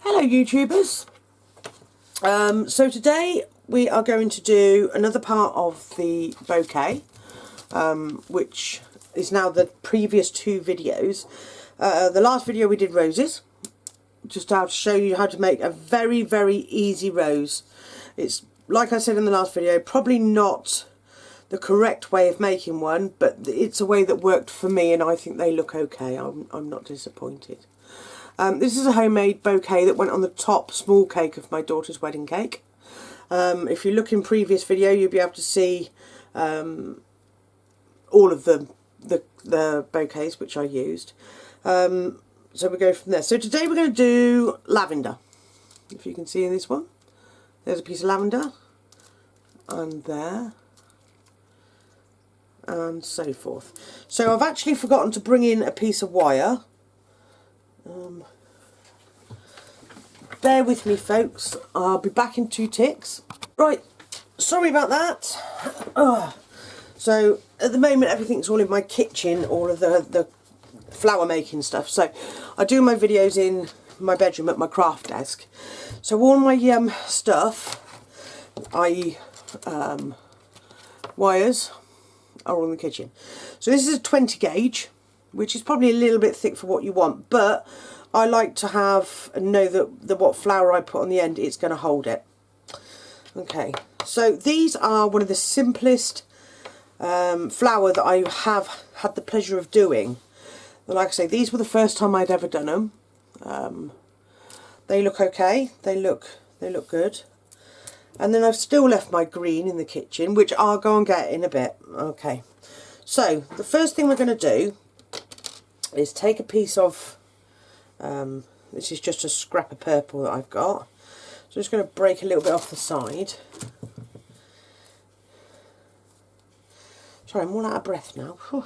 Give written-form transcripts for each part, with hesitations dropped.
Hello YouTubers. So today we are going to do another part of the bouquet, which is now the previous two videos. The last video we did roses, just to show you how to make a very, very easy rose. It's, like I said in the last video, probably not the correct way of making one, but it's a way that worked for me and I think they look okay. I'm not disappointed. This is a homemade bouquet that went on the top small cake of my daughter's wedding cake. If you look in previous video, you'll be able to see all of the bouquets which I used. So we go from there. So today we're going to do lavender. If you can see in this one, there's a piece of lavender, and there, and so forth. So I've actually forgotten to bring in a piece of wire. Bear with me folks, I'll be back in 2 ticks. Right, sorry about that. So at the moment everything's all in my kitchen, all of the flower making stuff. So I do my videos in my bedroom at my craft desk. So all my stuff, i.e. wires, are all in the kitchen. So this is a 20 gauge, which is probably a little bit thick for what you want, but I like to have and know that what flower I put on the end, it's going to hold it. Okay, so these are one of the simplest flower that I have had the pleasure of doing. And like I say, these were the first time I'd ever done them. They look okay. They look good. And then I've still left my green in the kitchen, which I'll go and get in a bit. Okay, so the first thing we're going to do is take a piece of, this is just a scrap of purple that I've got. So I'm just going to break a little bit off the side. Sorry, I'm all out of breath now. Whew.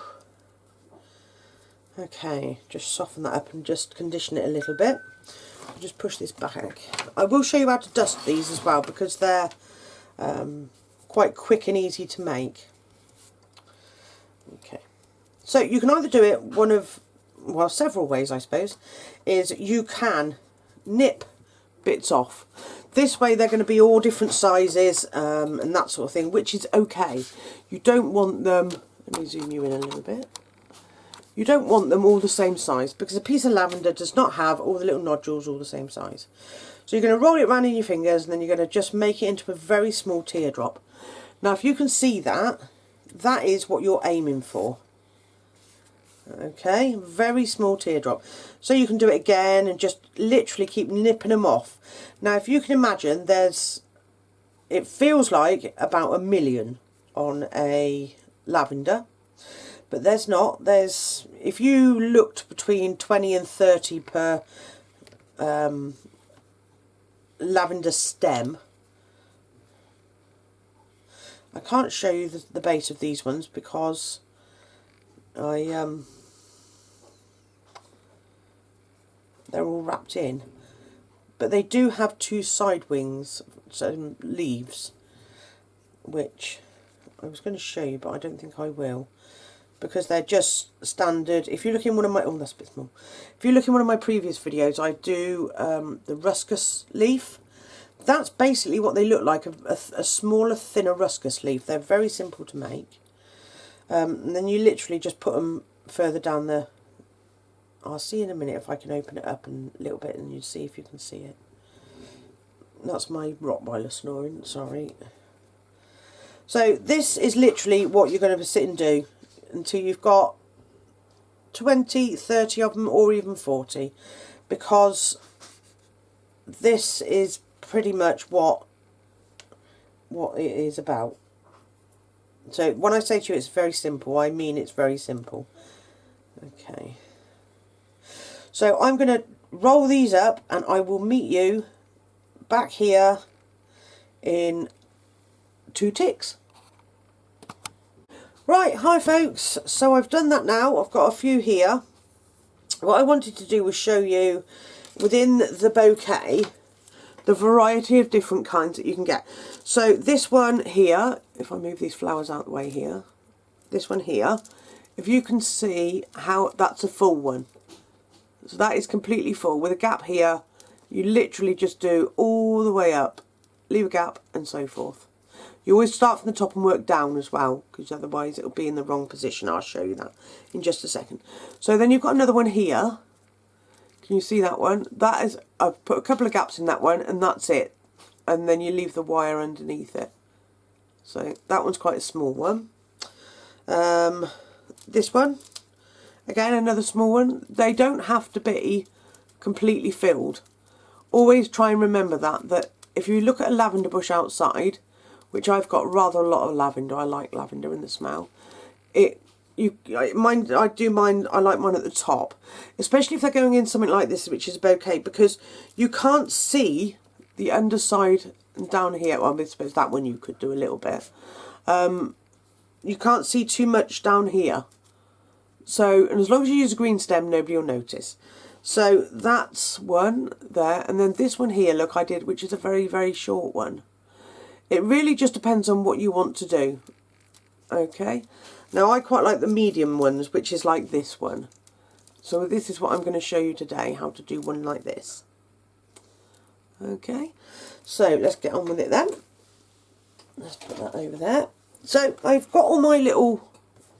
Okay, just soften that up and just condition it a little bit. I'll just push this back. I will show you how to dust these as well, because they're quite quick and easy to make. Okay, so you can either do it one of, well, several ways I suppose, is you can nip bits off. This way they're going to be all different sizes and that sort of thing, which is okay. You don't want them, let me zoom you in a little bit. You don't want them all the same size, because a piece of lavender does not have all the little nodules all the same size. So you're going to roll it around in your fingers and then you're going to just make it into a very small teardrop. Now if you can see that, that is what you're aiming for. Okay, very small teardrop. So you can do it again and just literally keep nipping them off. Now if you can imagine, it feels like about 1 million on a lavender, but there's not. If you looked between 20 and 30 per lavender stem. I can't show you the base of these ones because they're all wrapped in, but they do have 2 side wings, some leaves, which I was going to show you, but I don't think I will, because they're just standard. If you look in one of my, oh that's a bit small. If you look in one of my previous videos, I do the ruscus leaf. That's basically what they look like, a smaller, thinner ruscus leaf. They're very simple to make. And then you literally just put them further down the, I'll see in a minute if I can open it up a little bit and you see if you can see it. That's my Rottweiler snoring, sorry. So this is literally what you're going to sit and do until you've got 20, 30 of them, or even 40, because this is pretty much what it is about. So when I say to you it's very simple, I mean it's very simple. Okay. So I'm going to roll these up and I will meet you back here in 2 ticks. Right, hi folks. So I've done that now. I've got a few here. What I wanted to do was show you within the bouquet the variety of different kinds that you can get. So this one here, if I move these flowers out of the way here, this one here, if you can see how that's a full one. So that is completely full with a gap here. You literally just do all the way up, leave a gap and so forth. You always start from the top and work down as well, because otherwise it'll be in the wrong position. I'll show you that in just a second. So then you've got another one here. Can you see that one? That is, I've put a couple of gaps in that one and that's it. And then you leave the wire underneath it. So that one's quite a small one. This one, again, another small one. They don't have to be completely filled. Always try and remember that if you look at a lavender bush outside, which I've got rather a lot of lavender, I like lavender in the smell, I like mine at the top, especially if they're going in something like this, which is a bouquet, because you can't see the underside and down here. Well, I suppose that one you could do a little bit. You can't see too much down here. So, and as long as you use a green stem, nobody will notice. So that's one there, and then this one here, look, I did, which is a very, very short one. It really just depends on what you want to do. Okay. Now I quite like the medium ones, which is like this one. So this is what I'm going to show you today, how to do one like this. Okay, so let's get on with it then. Let's put that over there. So I've got all my little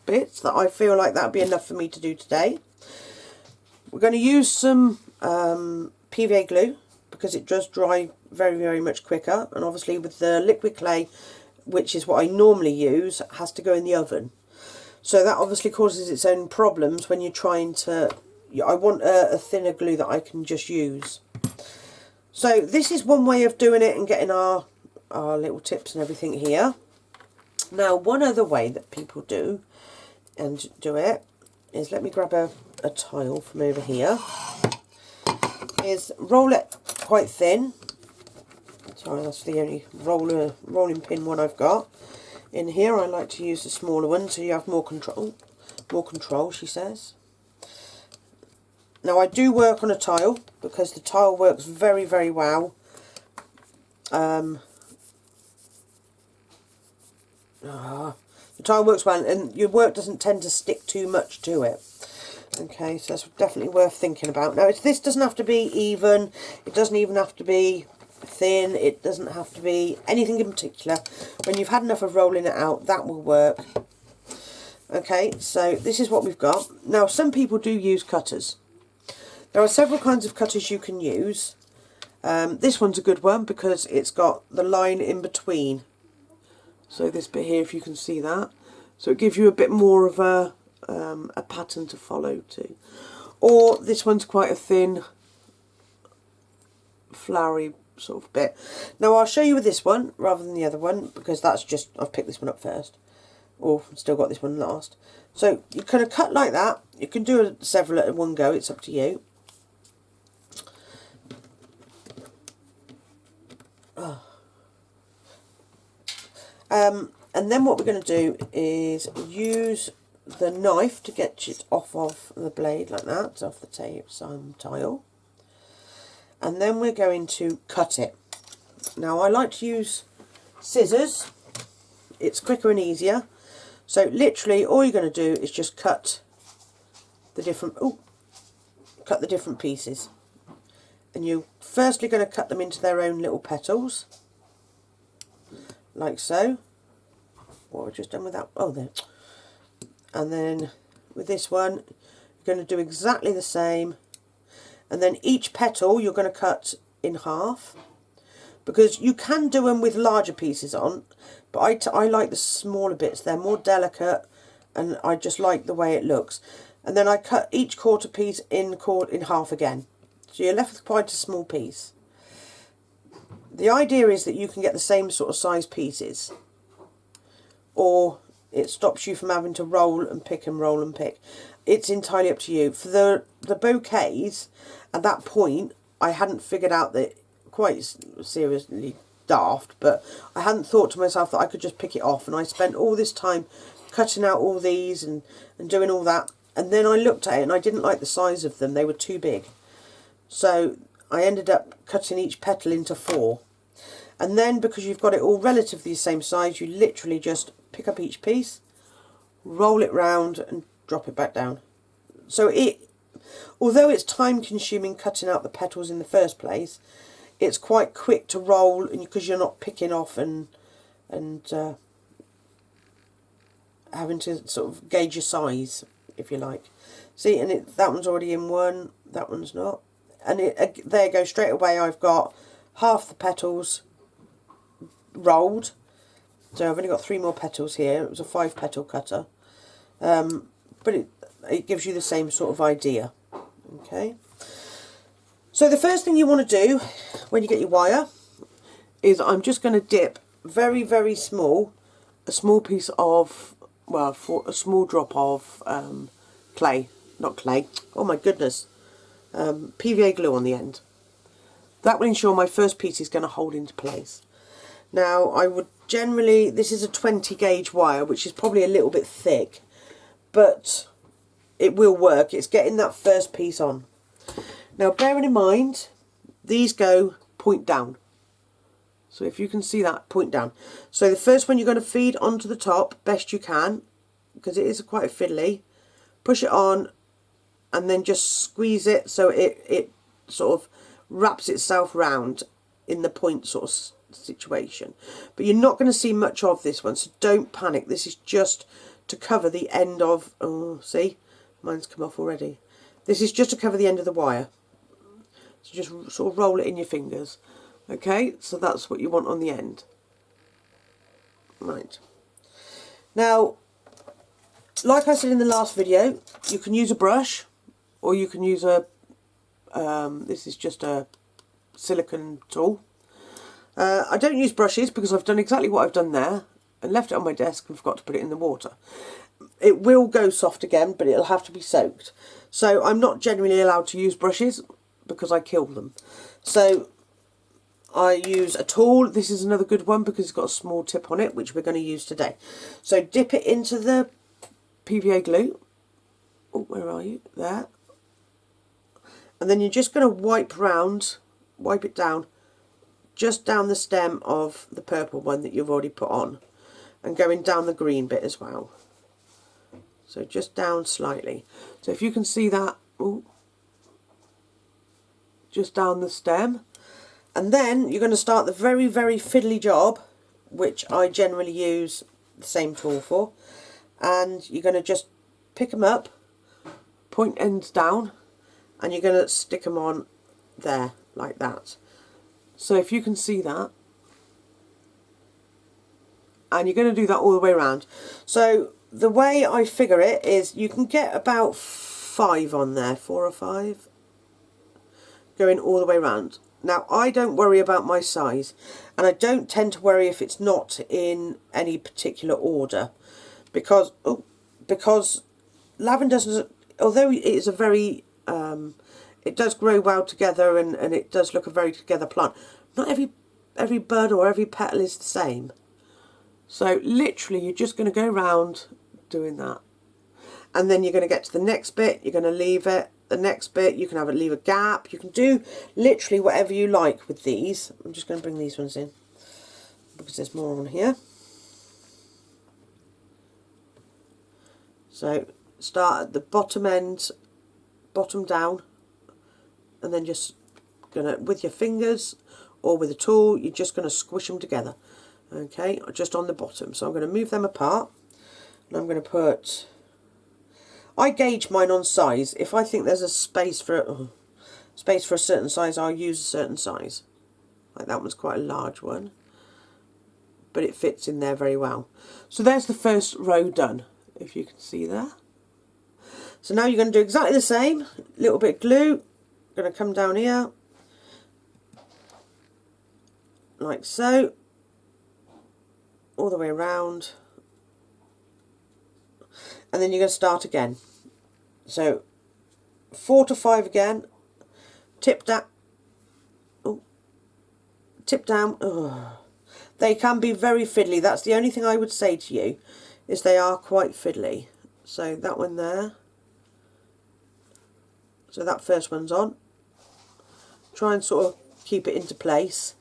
bits that I feel like that'll be enough for me to do today. We're going to use some PVA glue because it does dry very, very much quicker. And obviously with the liquid clay, which is what I normally use, has to go in the oven. So that obviously causes its own problems when you're trying to... I want a thinner glue that I can just use. So this is one way of doing it and getting our little tips and everything here. Now one other way that people do is, let me grab a tile from over here, is roll it quite thin. Sorry, that's the only rolling pin one I've got. In here I like to use the smaller one so you have more control. More control, she says. Now I do work on a tile because the tile works very, very well. The tile works well and your work doesn't tend to stick too much to it. Okay, so that's definitely worth thinking about. Now this doesn't have to be even, it doesn't even have to be thin, it doesn't have to be anything in particular. When you've had enough of rolling it out, that will work. Okay, so this is what we've got. Now some people do use cutters. There are several kinds of cutters you can use. This one's a good one because it's got the line in between. So this bit here, if you can see that. So it gives you a bit more of a pattern to follow too. Or this one's quite a thin, flowery sort of bit. Now I'll show you with this one rather than the other one because that's just, I've picked this one up first. Or still got this one last. So you kind of cut like that. You can do several at one go, it's up to you. And then what we're going to do is use the knife to get it off of the blade like that, off the tile. And then we're going to cut it. Now I like to use scissors. It's quicker and easier. So literally all you're going to do is just cut the different pieces. And you're firstly going to cut them into their own little petals. Like so. What we've just done with that, oh there. And then with this one, you're going to do exactly the same. And then each petal you're going to cut in half. Because you can do them with larger pieces on, but I like the smaller bits. They're more delicate and I just like the way it looks. And then I cut each quarter piece in half again. So you're left with quite a small piece. The idea is that you can get the same sort of size pieces, or it stops you from having to roll and pick and roll and pick. It's entirely up to you. For the bouquets, at that point, I hadn't figured out that, quite seriously daft, but I hadn't thought to myself that I could just pick it off, and I spent all this time cutting out all these and doing all that, and then I looked at it and I didn't like the size of them. They were too big. So I ended up cutting each petal into 4. And then because you've got it all relatively the same size, you literally just pick up each piece, roll it round and drop it back down. So although it's time consuming cutting out the petals in the first place, it's quite quick to roll, and because you're not picking off and having to sort of gauge your size, if you like. See, and that one's already in one, that one's not. And there you go, straight away I've got half the petals rolled. So I've only got 3 more petals here. It was a 5 petal cutter. But it gives you the same sort of idea. Okay. So the first thing you want to do when you get your wire is I'm just going to dip very, very small, a small piece of, well, for a small drop of clay, not clay, oh my goodness, PVA glue on the end. That will ensure my first piece is going to hold into place. Now I would generally, this is a 20 gauge wire, which is probably a little bit thick, but it will work. It's getting that first piece on. Now bearing in mind, these go point down. So if you can see that, point down. So the first one you're going to feed onto the top, best you can, because it is quite fiddly. Push it on and then just squeeze it so it sort of wraps itself round in the point sort of situation. But you're not going to see much of this one, so don't panic. This is just to cover the end of, oh, see, mine's come off already. This is just to cover the end of the wire. So just sort of roll it in your fingers. Okay, so that's what you want on the end. Right. Now, like I said in the last video, you can use a brush, or you can use a, this is just a silicone tool. I don't use brushes because I've done exactly what I've done there and left it on my desk and forgot to put it in the water. It will go soft again, but it'll have to be soaked. So I'm not generally allowed to use brushes because I kill them. So I use a tool. This is another good one because it's got a small tip on it, which we're going to use today. So dip it into the PVA glue. Oh, where are you? There. And then you're just going to wipe it down, just down the stem of the purple one that you've already put on, and going down the green bit as well. So just down slightly. So if you can see that, ooh, just down the stem. And then you're going to start the very, very fiddly job, which I generally use the same tool for. And you're going to just pick them up, point ends down, and you're going to stick them on there, like that. So if you can see that, and you're going to do that all the way around. So the way I figure it is you can get about 5 on there, 4 or 5, going all the way around. Now I don't worry about my size, and I don't tend to worry if it's not in any particular order, because lavender, although it is a very, it does grow well together and it does look a very together plant, not every bud or every petal is the same. So literally you're just going to go around doing that, and then you're going to get to the next bit, you're going to leave it, the next bit you can leave a gap, you can do literally whatever you like with these. I'm just going to bring these ones in because there's more on here. So start at the bottom end, bottom down, and then just gonna, with your fingers or with a tool, you're just going to squish them together. Okay, just on the bottom. So I'm going to move them apart, and I'm going to put, I gauge mine on size. If I think there's a space for a certain size, I'll use a certain size. Like that one's quite a large one, but it fits in there very well. So there's the first row done, if you can see there. So now you're going to do exactly the same. A little bit of glue, going to come down here, like so, all the way around, and then you're going to start again. So 4 to 5 again, tip down, tip down. Oh. They can be very fiddly. That's the only thing I would say to you, is they are quite fiddly. So that one there, so that first one's on. Try and sort of keep it into place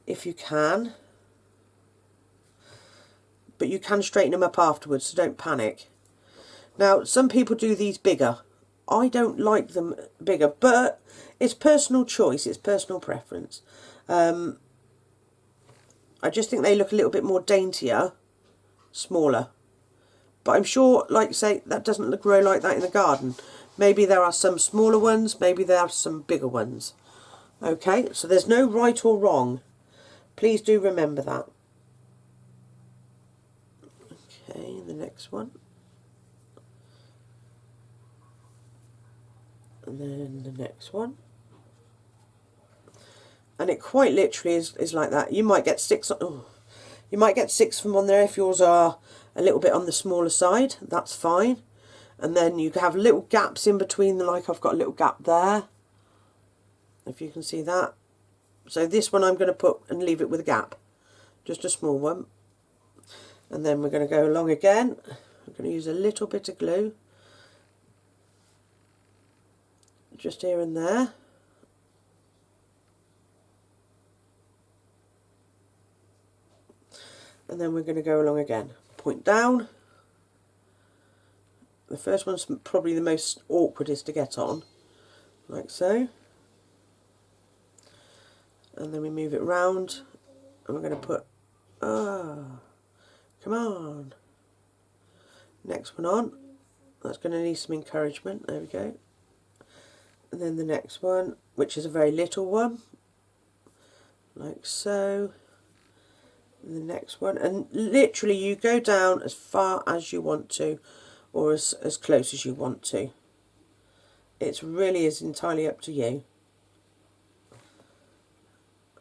if you can, but you can straighten them up afterwards, so don't panic. Now some people do these bigger. I don't like them bigger, but it's personal choice, it's personal preference. I just think they look a little bit more daintier, smaller. But I'm sure, like say, that doesn't grow like that in the garden. Maybe there are some smaller ones, maybe there are some bigger ones. Okay, so there's no right or wrong. Please do remember that. Okay, the next one. And then the next one. And it quite literally is like that. You might get 6. Oh, you might get 6 from on there if yours are a little bit on the smaller side. That's fine. And then you have little gaps in between, like I've got a little gap there, if you can see that. So this one I'm going to put and leave it with a gap, just a small one. And then we're going to go along again. I'm going to use a little bit of glue, just here and there. And then we're going to go along again. Point down. The first one's probably the most awkwardest to get on, like so. And then we move it round, and we're going to put, come on. Next one on. That's going to need some encouragement. There we go. And then the next one, which is a very little one, like so. And the next one, and literally you go down as far as you want to, or as close as you want to. It really is entirely up to you.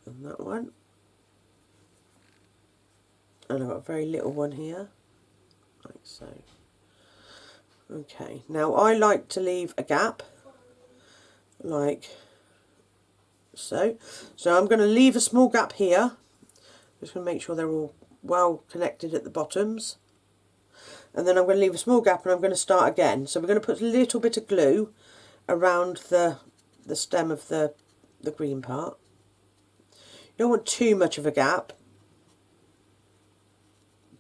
And that one. And I've got a very little one here, like so. Okay, now I like to leave a gap, like so. So I'm going to leave a small gap here. Just going to make sure they're all well connected at the bottoms. And then I'm going to leave a small gap and I'm going to start again. So we're going to put a little bit of glue around the stem of the green part. You don't want too much of a gap,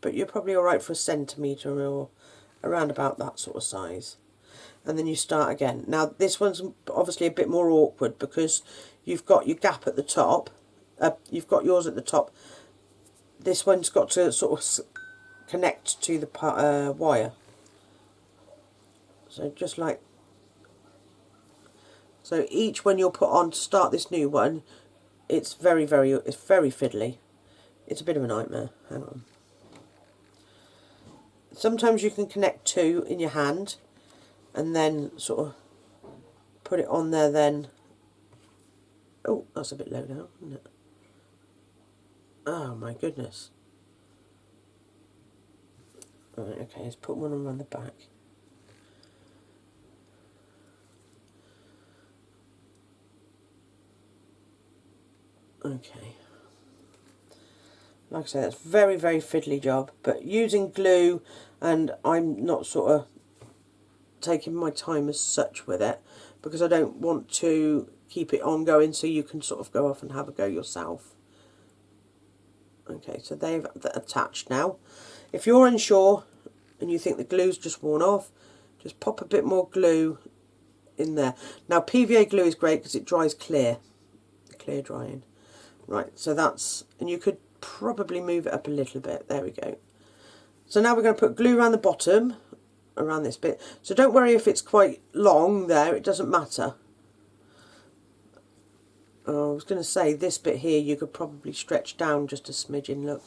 but you're probably alright for 1 centimetre or around about that sort of size. And then you start again. Now this one's obviously a bit more awkward because you've got your gap at the top, you've got yours at the top. This one's got to sort of connect to the wire. So just like, so each one you'll put on to start this new one, it's very fiddly. It's a bit of a nightmare. Hang on. Sometimes you can connect 2 in your hand and then sort of put it on there then. Oh, that's a bit low now, isn't it? Oh my goodness. Right, okay, let's put one around the back. Okay. Like I say, that's very fiddly job, but using glue, and I'm not sort of taking my time as such with it because I don't want to keep it ongoing so you can sort of go off and have a go yourself. Okay, so they've attached now. If you're unsure and you think the glue's just worn off, just pop a bit more glue in there. Now PVA glue is great because it dries clear drying. Right, so that's, and you could probably move it up a little bit. There we go. So now we're going to put glue around the bottom, around this bit. So don't worry if it's quite long there, it doesn't matter. I was going to say this bit here you could probably stretch down just a smidgen, look.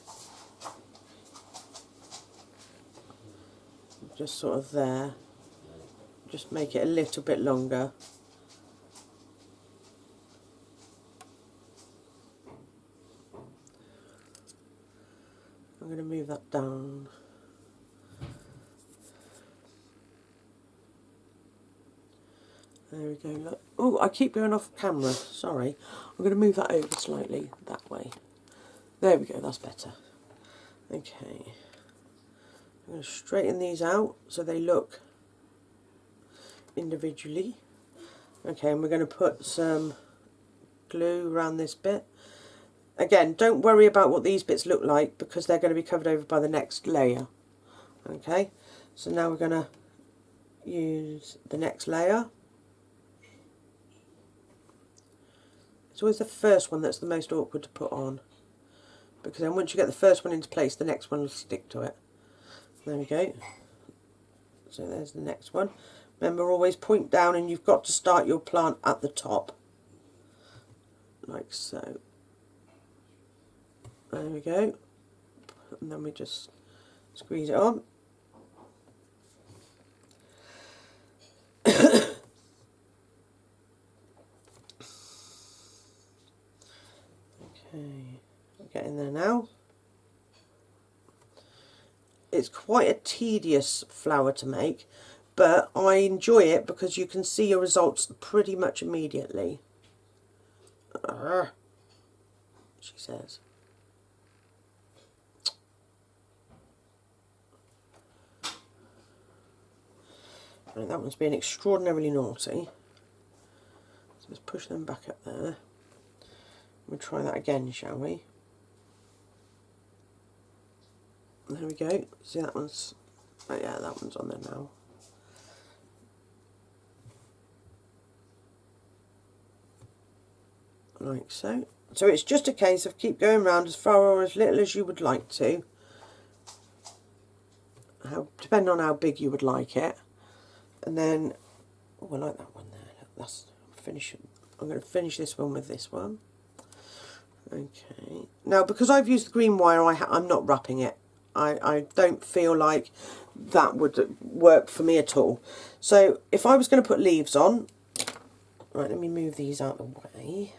Just sort of there. Just make it a little bit longer. I'm going to move that down. There we go, look. Oh, I keep going off camera, sorry. I'm going to move that over slightly, that way. There we go, that's better. Okay. I'm going to straighten these out so they look individually. Okay, and we're going to put some glue around this bit. Again, don't worry about what these bits look like because they're going to be covered over by the next layer. Okay, so now we're going to use the next layer. It's always the first one that's the most awkward to put on, because then once you get the first one into place, the next one will stick to it. There we go. So there's the next one. Remember, always point down, and you've got to start your plant at the top, like so. There we go. And then we just squeeze it on. Okay, we're getting there now. It's quite a tedious flower to make, but I enjoy it because you can see your results pretty much immediately. She says. Right, that one's being extraordinarily naughty. So let's push them back up there. We'll try that again, shall we? There we go. See, that one's... oh yeah, that one's on there now. Like so. So it's just a case of keep going round as far or as little as you would like to. Depending on how big you would like it. And then... oh, I like that one there. That's... I'm going to finish this one with this one. Okay. Now, because I've used the green wire, I'm not wrapping it. I don't feel like that would work for me at all. So, if I was going to put leaves on... right, let me move these out of the way.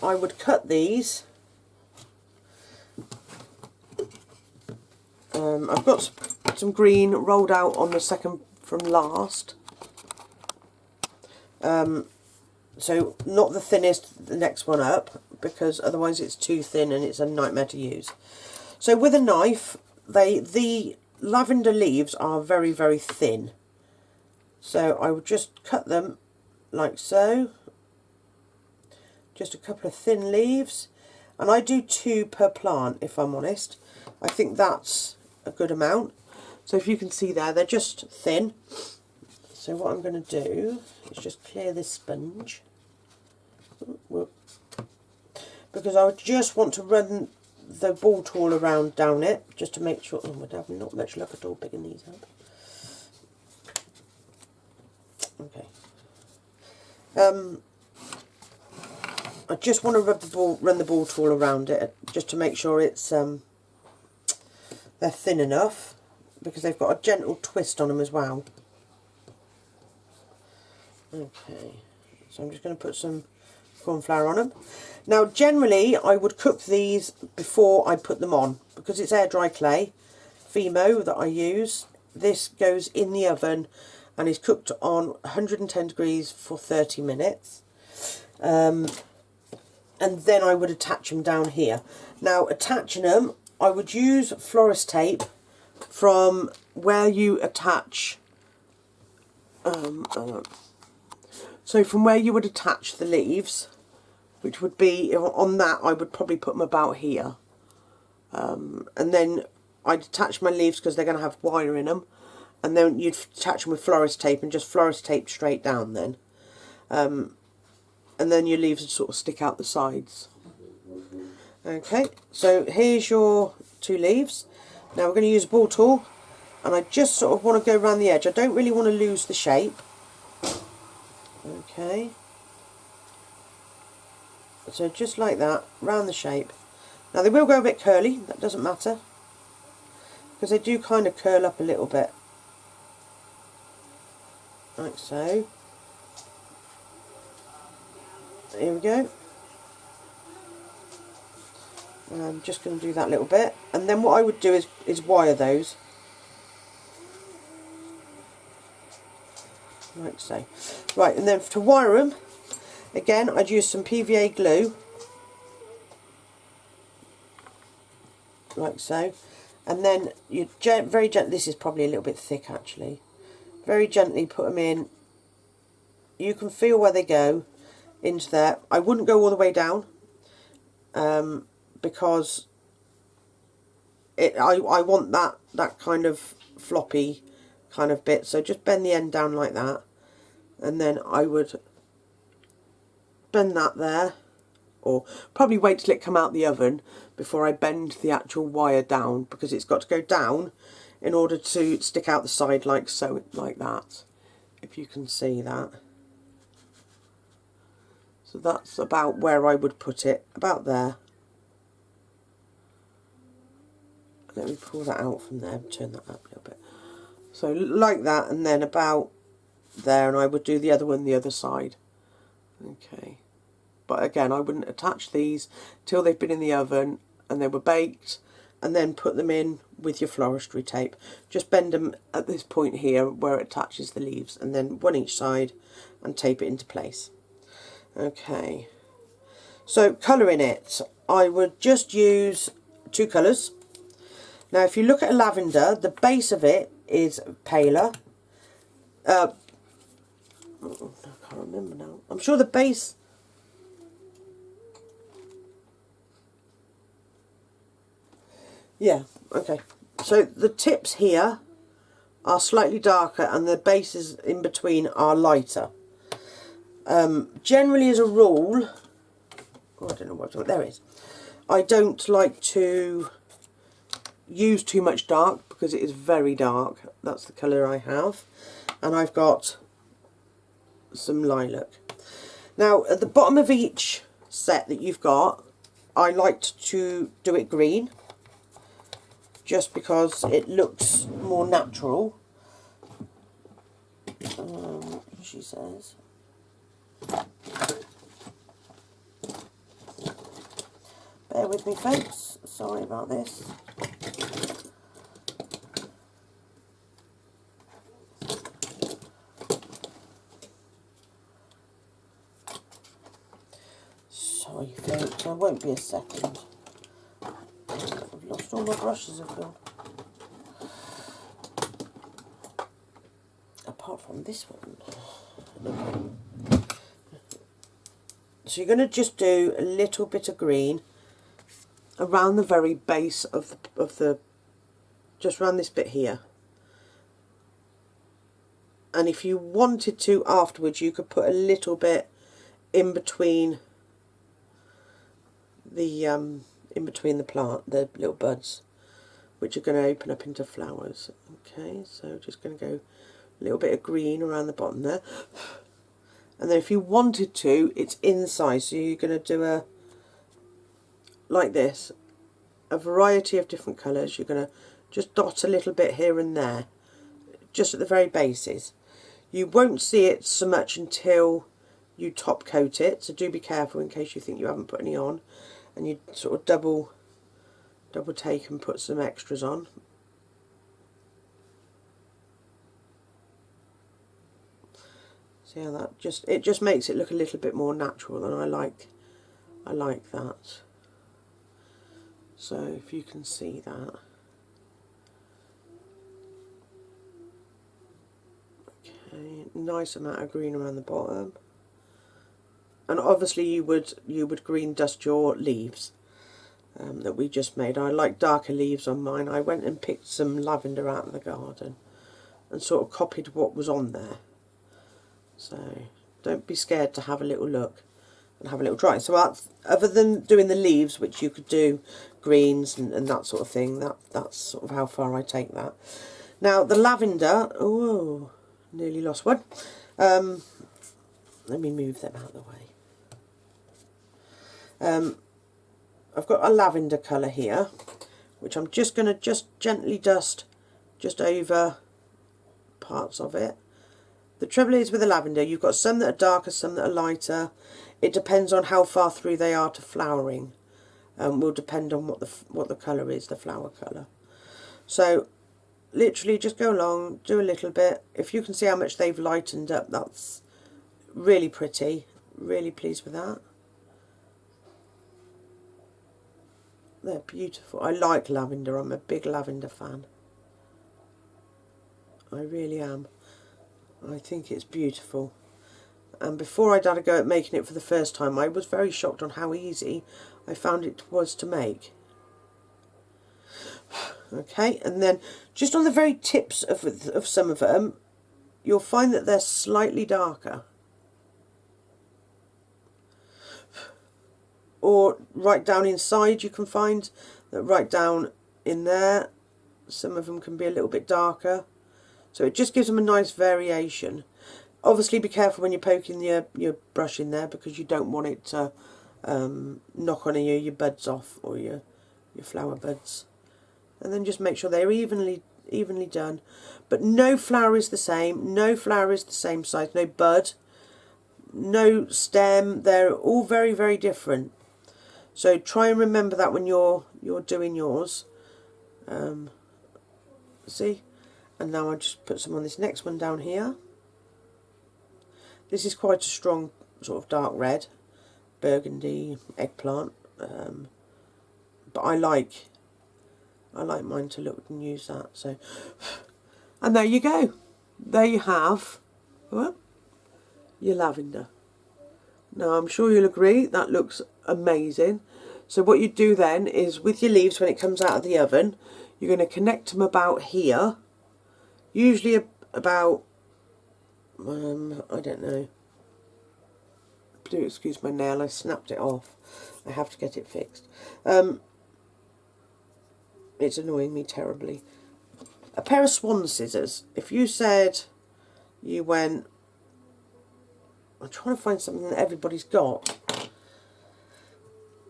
I would cut these. I've got some green rolled out on the second from last. So not the thinnest, the next one up, because otherwise it's too thin and it's a nightmare to use. So with a knife, the lavender leaves are very, very thin. So I would just cut them like so. Just a couple of thin leaves. And I do 2 per plant, if I'm honest. I think that's a good amount. So if you can see there, they're just thin. So what I'm going to do is just clear this sponge. Because I would just want to run the ball tool around down it, just to make sure... oh, we're having not much luck at all picking these up. Okay. I just want to run the ball tool around it, just to make sure it's they're thin enough, because they've got a gentle twist on them as well. Okay, so I'm just going to put some corn flour on them. Now, generally, I would cook these before I put them on, because it's air dry clay, Fimo, that I use. This goes in the oven and is cooked on 110 degrees for 30 minutes. And then I would attach them down here. Now, attaching them, I would use florist tape from where you attach... so from where you would attach the leaves, which would be, on that I would probably put them about here. And then I'd attach my leaves because they're going to have wire in them. And then you'd attach them with florist tape and just florist tape straight down then. And then your leaves would sort of stick out the sides. Okay, so here's your 2 leaves. Now we're going to use a ball tool. And I just sort of want to go around the edge. I don't really want to lose the shape. Okay, so just like that, round the shape. Now they will go a bit curly, that doesn't matter, because they do kind of curl up a little bit, like so. Here we go. I'm just going to do that little bit, and then what I would do is wire those. Like so. Right, and then to wire them, again, I'd use some PVA glue, like so, and then you very gently, this is probably a little bit thick actually, very gently put them in. You can feel where they go into there. I wouldn't go all the way down, because I want that kind of floppy kind of bit. So just bend the end down like that, and then I would bend that there, or probably wait till it come out the oven before I bend the actual wire down, because it's got to go down in order to stick out the side like so, like that, if you can see that. So that's about where I would put it, about there. Let me pull that out from there and turn that up a little bit. So like that, and then about there, and I would do the other one the other side. Okay. But again, I wouldn't attach these till they've been in the oven and they were baked, and then put them in with your floristry tape. Just bend them at this point here where it attaches the leaves, and then one each side, and tape it into place. Okay. So colouring it, I would just use 2 colours. Now if you look at a lavender, the base of it is paler. I can't remember now. I'm sure the base... Yeah, okay. So the tips here are slightly darker and the bases in between are lighter. Generally as a rule, oh, I don't know what, there it is. I don't like to use too much dark because it is very dark. That's the colour I have. And I've got some lilac. Now at the bottom of each set that you've got, I liked to do it green, just because it looks more natural, she says. Bear with me folks, sorry about this. Sorry folks, I won't be a second. I've lost all my brushes of them. Apart from this one. So you're going to just do a little bit of green around the very base of the just around this bit here. And if you wanted to afterwards, you could put a little bit in between the plant, the little buds, which are going to open up into flowers. Okay, so just going to go a little bit of green around the bottom there. And then if you wanted to, it's inside, so you're going to do a, like this, a variety of different colours. You're going to just dot a little bit here and there, just at the very bases. You won't see it so much until you top coat it, so do be careful in case you think you haven't put any on, and you sort of double take and put some extras on. See how that just makes it look a little bit more natural, and I like that. So if you can see that. Okay, nice amount of green around the bottom. And obviously you would green dust your leaves that we just made. I like darker leaves on mine. I went and picked some lavender out in the garden and sort of copied what was on there. So don't be scared to have a little look and have a little try. So that's, other than doing the leaves, which you could do greens and that sort of thing, that's sort of how far I take that. Now the lavender, oh, nearly lost one. Let me move them out of the way. I've got a lavender colour here, which I'm just going to gently dust just over parts of it. The trouble is with the lavender, you've got some that are darker, some that are lighter. It depends on how far through they are to flowering. Will depend on what the colour is, the flower colour. So literally just go along, do a little bit. If you can see how much they've lightened up, that's really pretty. Really pleased with that. They're beautiful. I like lavender. I'm a big lavender fan. I really am. I think it's beautiful. And before I'd had a go at making it for the first time, I was very shocked on how easy I found it was to make. Okay, and then just on the very tips of some of them, you'll find that they're slightly darker. Or right down inside you can find that right down in there, some of them can be a little bit darker. So it just gives them a nice variation. Obviously be careful when you're poking your brush in there, because you don't want it to knock on your buds off, or your flower buds. And then just make sure they're evenly done. But no flower is the same, no flower is the same size, no bud, no stem, they're all very, very different. So try and remember that when you're doing yours. See? And now I'll just put some on this next one down here. This is quite a strong sort of dark red, burgundy eggplant. But I like mine to look and use that. So, and there you go. There you have your lavender. Now I'm sure you'll agree that looks amazing. So what you do then is, with your leaves, when it comes out of the oven, you're going to connect them about here. Usually about, I don't know. Do excuse my nail, I snapped it off. I have to get it fixed. It's annoying me terribly. A pair of swan scissors. If you said you went, I'm trying to find something that everybody's got.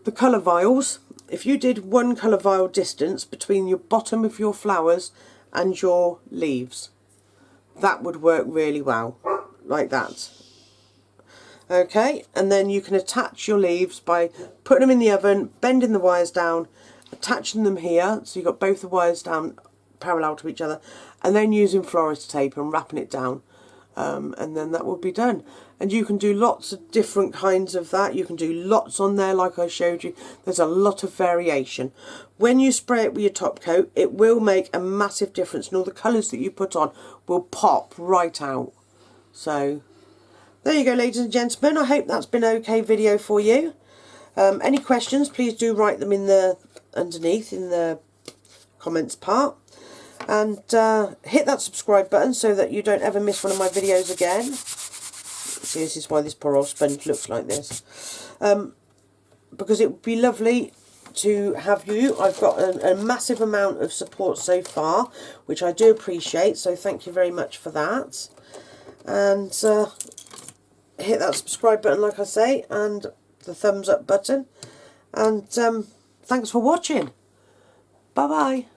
The colour vials. If you did 1 colour vial distance between your bottom of your flowers and your leaves, that would work really well, like that. Okay, and then you can attach your leaves by putting them in the oven, bending the wires down, attaching them here, so you've got both the wires down parallel to each other, and then using florist tape and wrapping it down. And then that will be done. And you can do lots of different kinds of that. You can do lots on there like I showed you. There's a lot of variation. When you spray it with your top coat, it will make a massive difference, and all the colours that you put on will pop right out. So there you go, ladies and gentlemen. I hope that's been an okay video for you. Any questions, please do write them in the underneath in the comments part. And hit that subscribe button so that you don't ever miss one of my videos again. See, this is why this poor old sponge looks like this. Because it would be lovely to have you. I've got a massive amount of support so far, which I do appreciate, so thank you very much for that. And hit that subscribe button, like I say, and the thumbs up button. And thanks for watching. Bye bye.